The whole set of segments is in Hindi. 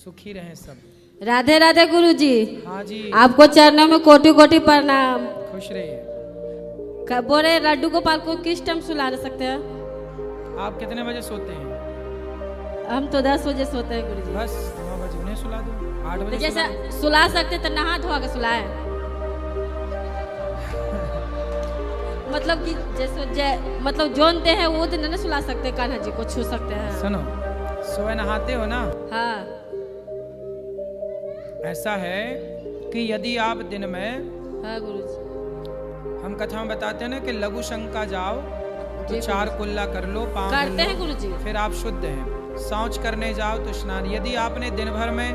सुखी रहें सब। राधे राधे गुरु जी। हाँ जी, आपको चरणों में कोटि कोटि प्रणाम। खुश रहिए। बोले लड्डू गोपाल को किस टाइम सुला सकते हैं? आप कितने बजे सोते हैं? हम तो 10 बजे सोते हैं गुरु जी। बस 9 बजे उन्हें सुला दो, 8 तो बजे जैसा सुला दो। सुला सकते तो नहा धोआ के सुलाए। मतलब कि जैसे मतलब जोनते हैं वो दिन नहीं सुला सकते, कान्हा जी को छू सकते हैं। सुनो, सुबह नहाते हो ना? हाँ ऐसा है कि यदि आप दिन में, हाँ गुरु जी। हम कथा में बताते हैं ना कि लघु शंका जाओ तो जी 4 कुल्ला कर लो, पाँव करते धुल लो, हैं गुरु जी। फिर आप शुद्ध हैं। शौच करने जाओ तो स्नान, यदि आपने दिन भर में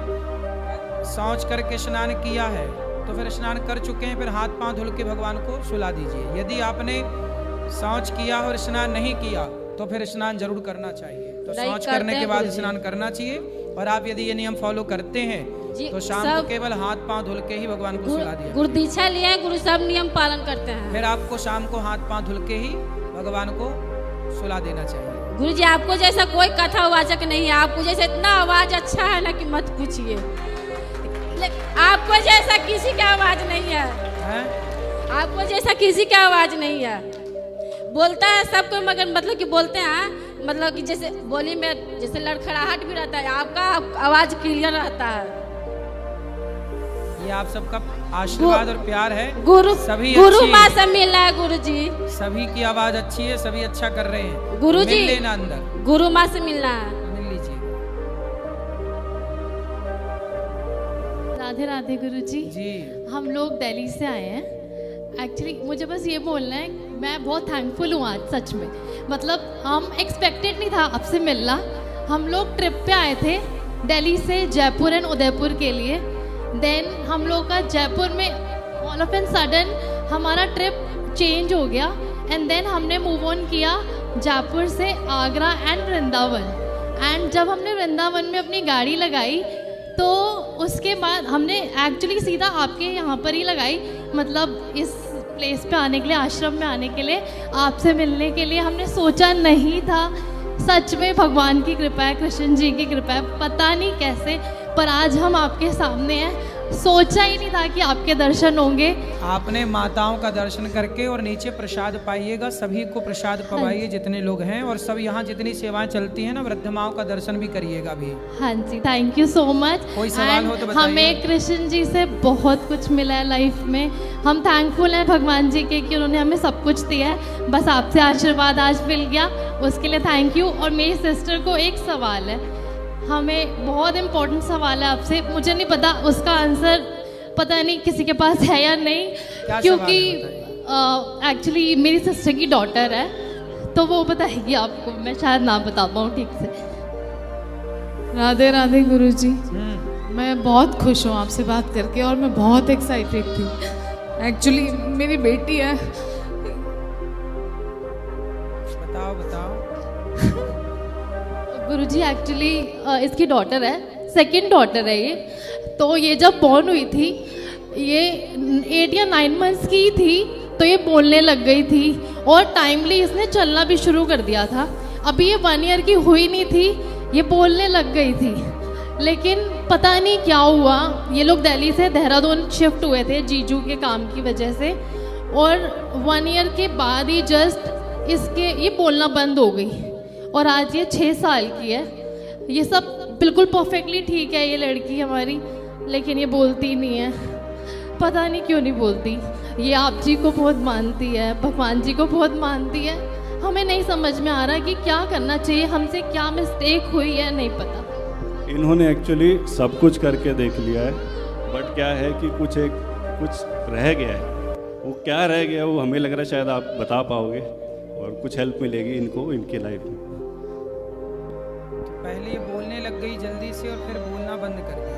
शौच करके स्नान किया है तो फिर स्नान कर चुके हैं, फिर हाथ पांव धुल के भगवान को सुला दीजिए। यदि आपने शौच किया और स्नान नहीं किया तो फिर स्नान जरूर करना चाहिए। तो नहीं शौच करते करने के हैं बाद गुरुजी। स्नान करना चाहिए। और आप यदि ये नियम फॉलो करते हैं जी, तो शाम को केवल हाथ पांव धुल के ही भगवान को सुला दिया। गुरु दीक्षा लिया है गुरु, सब नियम पालन करते हैं। फिर आपको शाम को हाथ पांव धुल के ही भगवान को सुला देना चाहिए। गुरु जी आपको जैसा कोई कथावाचक नहीं है, आपको जैसे इतना आवाज अच्छा है ना कि मत पूछिए। आपको जैसा किसी का आवाज नहीं है, आपको जैसा किसी का आवाज नहीं है। बोलता है सबको, मगर मतलब कि बोलते हैं मतलब कि जैसे बोली में जैसे लड़खड़ाहट भी रहता है, आपका आवाज क्लियर रहता है। ये आप सबका आशीर्वाद और प्यार है। गुरु सभी गुरु अच्छी माँ है। से मिलना है गुरु जी। सभी की आवाज अच्छी है, सभी अच्छा कर रहे हैं। गुरु जी मिल लेना अंदर, गुरु माँ से मिलना है। मिल लीजिए। राधे राधे गुरु जी। जी हम लोग दिल्ली से आए हैं। एक्चुअली मुझे बस ये बोलना है, मैं बहुत थैंकफुल हूँ आज सच में। मतलब हम एक्सपेक्टेड नहीं था आपसे मिलना। हम लोग ट्रिप पे आए थे दिल्ली से जयपुर एंड उदयपुर के लिए। देन हम लोग का जयपुर में ऑल ऑफ एन सडन हमारा ट्रिप चेंज हो गया एंड देन हमने मूव ऑन किया जयपुर से आगरा एंड वृंदावन। एंड जब हमने वृंदावन में अपनी गाड़ी लगाई तो उसके बाद हमने एक्चुअली सीधा आपके यहाँ पर ही लगाई। मतलब इस प्लेस पे आने के लिए, आश्रम में आने के लिए, आपसे मिलने के लिए हमने सोचा नहीं था। सच में भगवान की कृपा है, कृष्ण जी की कृपा है, पता नहीं कैसे, पर आज हम आपके सामने हैं। सोचा ही नहीं था कि आपके दर्शन होंगे। आपने माताओं का दर्शन करके और नीचे प्रसाद पाइएगा, सभी को प्रसाद पवाइए जितने लोग हैं। और सब यहाँ जितनी सेवाएं चलती हैं ना, वृद्ध माओं का दर्शन भी करिएगा भी। हाँ जी, थैंक यू सो मच। कोई सवाल हो तो बताइए। हमें कृष्ण जी से बहुत कुछ मिला है लाइफ में। हम थैंकफुल हैं भगवान जी के कि उन्होंने हमें सब कुछ दिया है। बस आपसे आशीर्वाद आज मिल गया, उसके लिए थैंक यू। और मेरी सिस्टर को एक सवाल है, हमें बहुत इम्पोर्टेंट सवाल है आपसे। मुझे नहीं पता उसका आंसर, पता नहीं किसी के पास है या नहीं, क्योंकि एक्चुअली मेरी सिस्टर की डॉटर है, तो वो बताएगी आपको। मैं शायद ना बता पाऊँ ठीक से। राधे राधे गुरु जी। मैं बहुत खुश हूँ आपसे बात करके और मैं बहुत एक्साइटेड थी। एक्चुअली मेरी बेटी है। बताओ बताओ। गुरुजी एक्चुअली इसकी डॉटर है, सेकंड डॉटर है ये। तो ये जब बॉर्न हुई थी, ये 8 या 9 मंथ्स की थी, तो ये बोलने लग गई थी और टाइमली इसने चलना भी शुरू कर दिया था। अभी ये 1 ईयर की हुई नहीं थी, ये बोलने लग गई थी। लेकिन पता नहीं क्या हुआ, ये लोग दिल्ली से देहरादून शिफ्ट हुए थे जीजू के काम की वजह से, और 1 ईयर के बाद ही जस्ट इसके ये बोलना बंद हो गई। और आज ये 6 साल की है। ये सब बिल्कुल परफेक्टली ठीक है ये लड़की हमारी, लेकिन ये बोलती नहीं है। पता नहीं क्यों नहीं बोलती। ये आप जी को बहुत मानती है, भगवान जी को बहुत मानती है। हमें नहीं समझ में आ रहा कि क्या करना चाहिए, हमसे क्या मिस्टेक हुई है, नहीं पता। इन्होंने एक्चुअली सब कुछ करके देख लिया है, बट क्या है कि कुछ रह गया है। वो क्या रह गया वो हमें लग रहा है शायद आप बता पाओगे और कुछ हेल्प मिलेगी इनको इनके लाइफ में। पहले ये बोलने लग गई जल्दी से और फिर बोलना बंद कर दिया।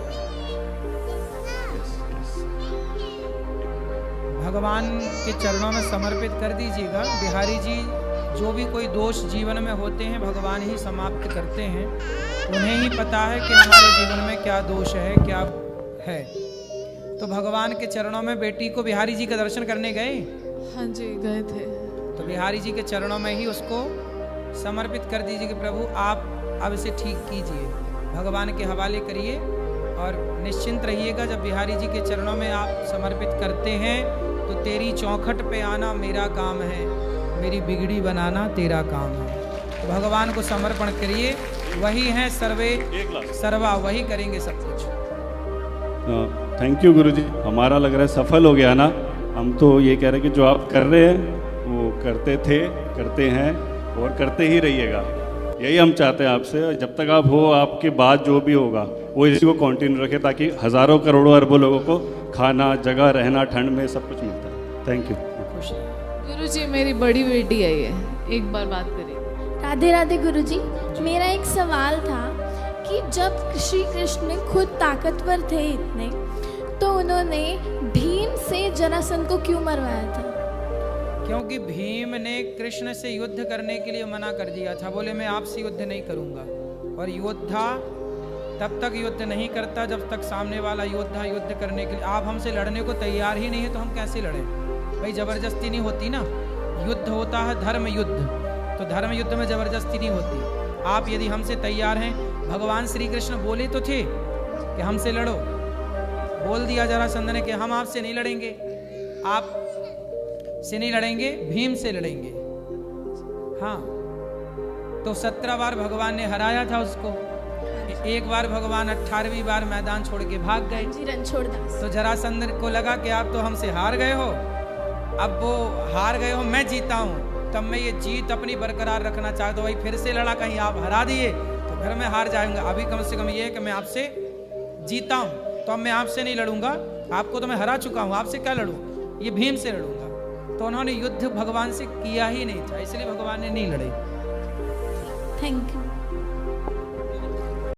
भगवान के चरणों में समर्पित कर दीजिएगा। बिहारी जी, जो भी कोई दोष जीवन में होते हैं भगवान ही समाप्त करते हैं। उन्हें ही पता है कि हमारे जीवन में क्या दोष है, क्या है। तो भगवान के चरणों में बेटी को बिहारी जी का दर्शन करने गए। हाँ जी गए थे। तो बिहारी जी के चरणों में ही उसको समर्पित कर दीजिए कि प्रभु आप अब इसे ठीक कीजिए, भगवान के हवाले करिए। और निश्चिंत रहिएगा, जब बिहारी जी के चरणों में आप समर्पित करते हैं तो तेरी चौखट पे आना मेरा काम है, मेरी बिगड़ी बनाना तेरा काम है। तो भगवान को समर्पण करिए, वही हैं सर्वे सर्वा, वही करेंगे सब कुछ। थैंक यू गुरुजी, हमारा लग रहा है सफल हो गया ना। हम तो ये कह रहे हैं कि जो आप कर रहे हैं वो करते थे, करते हैं और करते ही रहिएगा, यही हम चाहते हैं आपसे। जब तक आप हो, आपके बाद जो भी होगा वो इसी को कंटिन्यू रखें, ताकि हज़ारों करोड़ों अरबों लोगों को खाना, जगह, रहना, ठंड में सब कुछ मिलता है। Thank you. गुरुजी मेरी बड़ी बेटी है ये, एक बार बात करिए। राधे राधे गुरुजी, मेरा एक सवाल था कि जब श्री कृष्ण खुद ताकतवर थे इतने, तो उन्होंने भीम से जरासंध को क्यों मरवाया था? क्योंकि भीम ने कृष्ण से युद्ध करने के लिए मना कर दिया था, बोले मैं आपसे युद्ध नहीं करूंगा। और योद्धा तब तक युद्ध नहीं करता जब तक सामने वाला योद्धा युद्ध करने के लिए, आप हमसे लड़ने को तैयार ही नहीं है तो हम कैसे लड़ें भाई? जबरदस्ती नहीं होती ना, युद्ध होता है धर्म युद्ध, तो धर्म युद्ध में जबरदस्ती नहीं होती। आप यदि हमसे तैयार हैं, भगवान श्री कृष्ण बोले तो थे कि हमसे लड़ो, बोल दिया जरासंध ने कि हम आपसे नहीं लड़ेंगे, आप से नहीं लड़ेंगे, भीम से लड़ेंगे। हाँ, तो 17 बार भगवान ने हराया था उसको, एक बार भगवान 18वीं बार मैदान छोड़ के भाग गए। तो जरासंध को लगा कि आप तो हमसे हार गए हो, अब वो हार गए हो, मैं जीता हूँ, तब मैं ये जीत अपनी बरकरार रखना चाहता हूँ। भाई फिर से लड़ा, कहीं आप हरा दिए तो फिर मैं हार जाऊंगा। अभी कम से कम ये है कि मैं आपसे जीता हूँ, तो अब मैं आपसे नहीं लड़ूंगा, आपको तो मैं हरा चुका हूँ, आपसे क्या लड़ूँ, ये भीम से लड़ूंगा। तो उन्होंने युद्ध भगवान से किया ही नहीं था, इसलिए भगवान ने नहीं लड़े। Thank you.